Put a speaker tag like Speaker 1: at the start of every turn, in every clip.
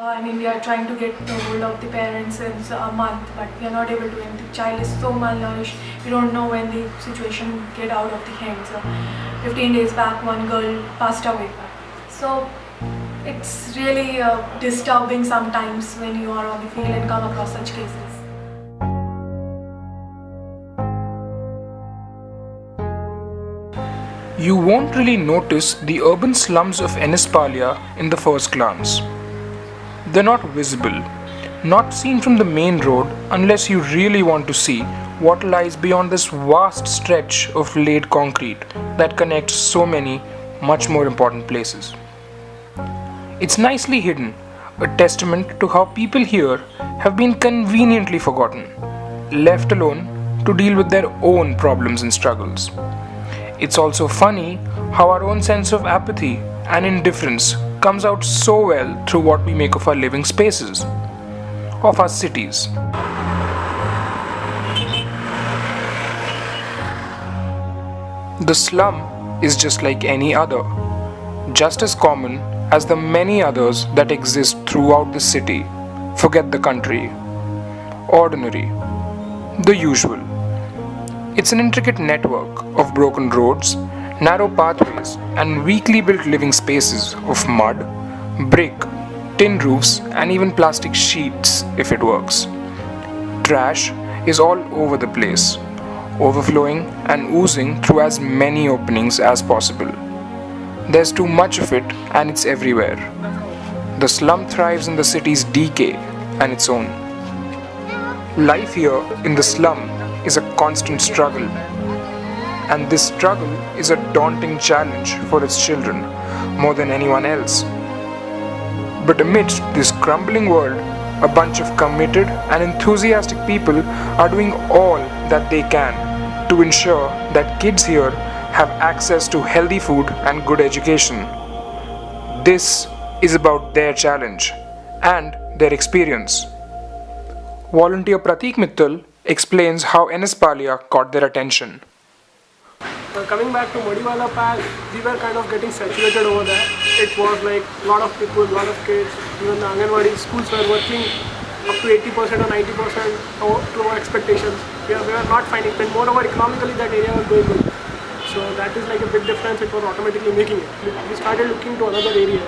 Speaker 1: I mean, we are trying to get the hold of the parents since a month, but we are not able to. And the child is so malnourished. We don't know when the situation get out of the hands. 15 days back, one girl passed away. So it's really disturbing sometimes when you are on the field and come across such cases.
Speaker 2: You won't really notice the urban slums of Enispalya in the first glance. They're not visible, not seen from the main road unless you really want to see what lies beyond this vast stretch of laid concrete that connects so many much more important places. It's nicely hidden, a testament to how people here have been conveniently forgotten, left alone to deal with their own problems and struggles. It's also funny how our own sense of apathy and indifference comes out so well through what we make of our living spaces, of our cities. The slum is just like any other, just as common as the many others that exist throughout the city. Forget the country. Ordinary. The usual. It's an intricate network of broken roads, narrow pathways, and weakly built living spaces of mud, brick, tin roofs, and even plastic sheets if it works. Trash is all over the place, overflowing and oozing through as many openings as possible. There's too much of it and it's everywhere. The slum thrives in the city's decay and its own. Life here in the slum is a constant struggle, and this struggle is a daunting challenge for its children more than anyone else. But amidst this crumbling world, a bunch of committed and enthusiastic people are doing all that they can to ensure that kids here have access to healthy food and good education. This is about their challenge and their experience. Volunteer Pratik Mittal explains how Enispalya caught their attention.
Speaker 3: Coming back to Madiwala Park, we were kind of getting saturated over there. It was like a lot of people, a lot of kids, even the Anganwadi schools were working up to 80% or 90% to our expectations. We were not finding it. Moreover, economically that area was going good. So that is like a big difference, it was automatically making it. We started looking to another area.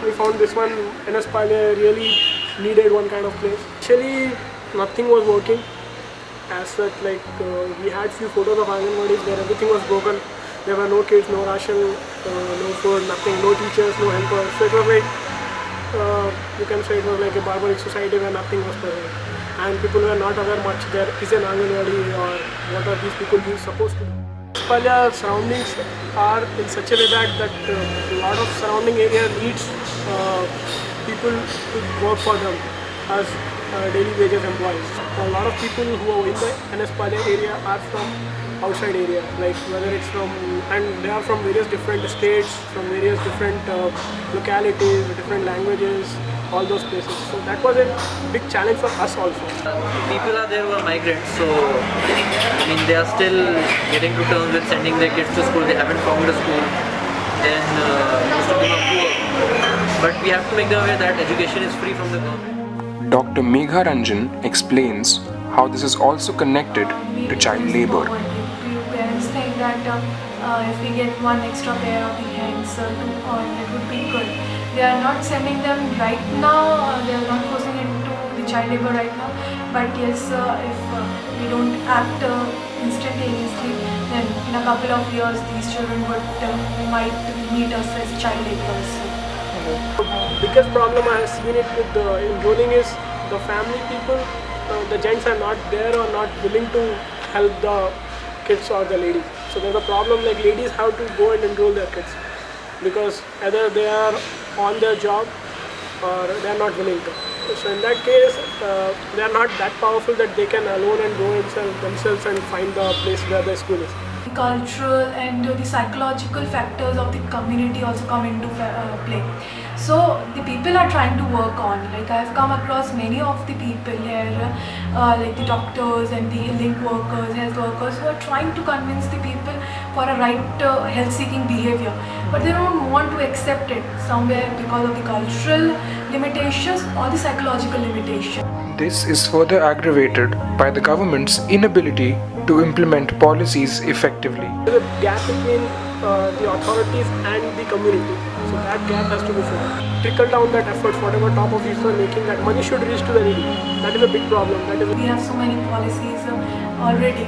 Speaker 3: We found this one, Enispalya, really needed one kind of place. Actually, nothing was working. As such, like we had few photos of Anganwadis where everything was broken. There were no kids, no ration, no food, nothing, no teachers, no helpers. So it was like, you can say it was like a barbaric society where nothing was present. And people were not aware much there is an Anganwadi or what are these people supposed to do. Enispalya surroundings are in such a way that a lot of surrounding area needs people to work for them as daily wages employees. A lot of people who are in the Enispalya area are from outside area, like whether it's from, and they are from various different states, from various different localities, different languages, all those places. So that was a big challenge for us also.
Speaker 4: People are there who are migrants, so I mean they are still getting to terms with sending their kids to school. They haven't found a school. Then most of them are poor. But we have to make them aware that education is free from the government.
Speaker 2: Dr. Megha Ranjan explains how this is also connected to child labor.
Speaker 1: Parents think that if we get one extra pair of the hands to earn, it would be good. They are not sending them right now, they are not forcing it to the child labor right now. But yes, if we don't act instantaneously, then in a couple of years these children might meet us as child laborers.
Speaker 3: The biggest problem I have seen it with the enrolling is the family people, the gents are not there or not willing to help the kids or the ladies. So there's a problem, like ladies have to go and enroll their kids because either they are on their job or they are not willing to. So in that case, they are not that powerful that they can alone and go themselves and find the place where the school is.
Speaker 1: The cultural and the psychological factors of the community also come into play. So the people are trying to work on, like I've come across many of the people here, like the doctors and the link workers, health workers, who are trying to convince the people for a right health seeking behavior, but they don't want to accept it somewhere because of the cultural limitations or the psychological limitation.
Speaker 2: This is further aggravated by the government's inability to implement policies effectively.
Speaker 3: There is a gap between the authorities and the community. So that gap has to be filled. Trickle down that effort, whatever top officials are making, that money should reach to the needy. That is a big problem.
Speaker 1: We have so many policies already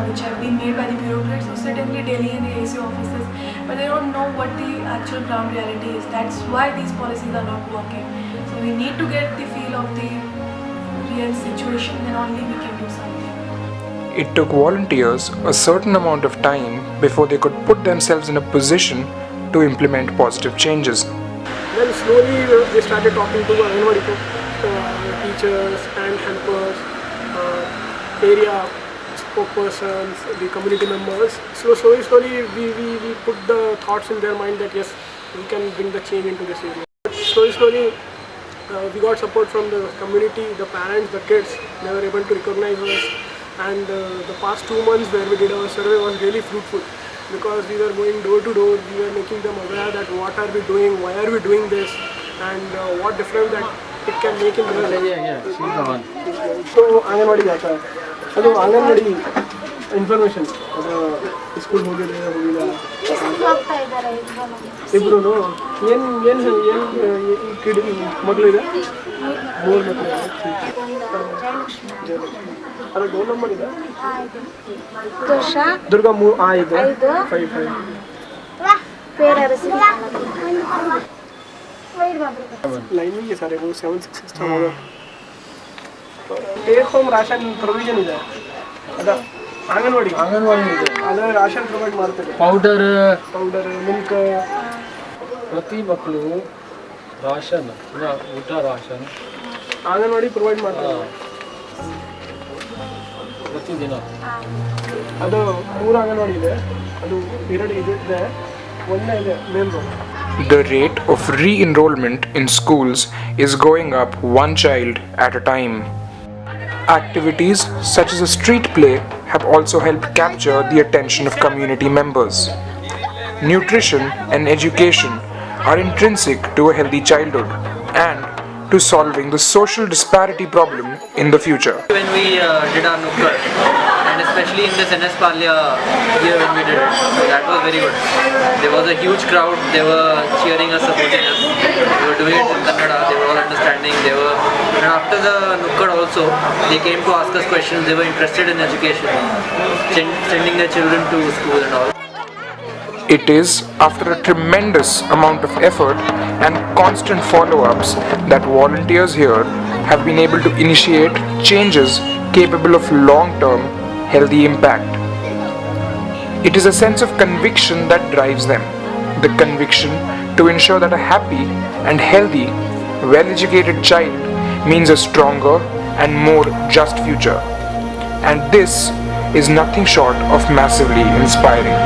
Speaker 1: which have been made by the bureaucrats who sit in the Delhi and the AC offices, but they don't know what the actual ground reality is. That's why these policies are not working. So we need to get the feel of the real situation, then only we can do something.
Speaker 2: It took volunteers a certain amount of time before they could put themselves in a position to implement positive changes.
Speaker 3: Then slowly they started talking to Anganwadi teachers and helpers, area spokespersons, the community members. So slowly we put the thoughts in their mind that yes, we can bring the change into this area. But slowly we got support from the community, the parents, the kids. They were able to recognize us, and the past 2 months where we did our survey was really fruitful, because we were going door to door, we were making them aware that what are we doing, why are we doing this, and what difference that it can make in their life. So Anganwadi jata hai. ಅದು anganwadi information ಅದು school ಹೋಗಿದ್ರೆ ಹೋಗಿಲ್ಲ ಇಬ್ರು ಏನು ಕಿಡಿ ಮಕ್ಕಳಿದೆ 3 ಮಕ್ಕಳು. ಅದ್ರ door number ಇದೆ ದುರ್ಗಾ 5 ಲೈನಿಂಗ್ है सारे वो 766 होगा. ಟೇಕ್ ಹೋಮ್ ರಾಷನ್ ಪ್ರೊವಿಷನ್ ಇದೆ, ಅದ ಅಂಗನವಾಡಿ ಇದೆ, ಅದರ ರಾಷನ್ ಪ್ರೊವೈಡ್ ಮಾಡ್ತಾರೆ. ಪೌಡರ್ ಮಿಲ್ಕ್
Speaker 5: ಪ್ರತಿ ಮಕ್ಕಳು ರಾಷನ್ ಊಟ ರಾಷನ್
Speaker 3: ಅಂಗನವಾಡಿ ಪ್ರೊವೈಡ್ ಮಾಡ್ತಾರೆ
Speaker 5: ಪ್ರತಿದಿನ.
Speaker 3: ಅದು 3 ಅಂಗನವಾಡಿ ಇದೆ, ಅದು 2 ಇದೆ, ಒಂದೇ ಇದೆ main road.
Speaker 2: The rate of re-enrollment in schools is going up one child at a time. Activities such as a street play have also helped capture the attention of community members. Nutrition and education are intrinsic to a healthy childhood and to solving the social disparity problem in the future.
Speaker 4: When we did our Nukkad, and especially in this NS Palya year when we did it, so that was very good. There was a huge crowd, they were cheering us, supporting us. We were doing it in Kannada, they were all understanding, and after the Nukkad also, they came to ask us questions, they were interested in education, sending their children to school and all.
Speaker 2: It is after a tremendous amount of effort and constant follow-ups that volunteers here have been able to initiate changes capable of long-term healthy impact. It is a sense of conviction that drives them, the conviction to ensure that a happy and healthy, well-educated child means a stronger and more just future. And this is nothing short of massively inspiring.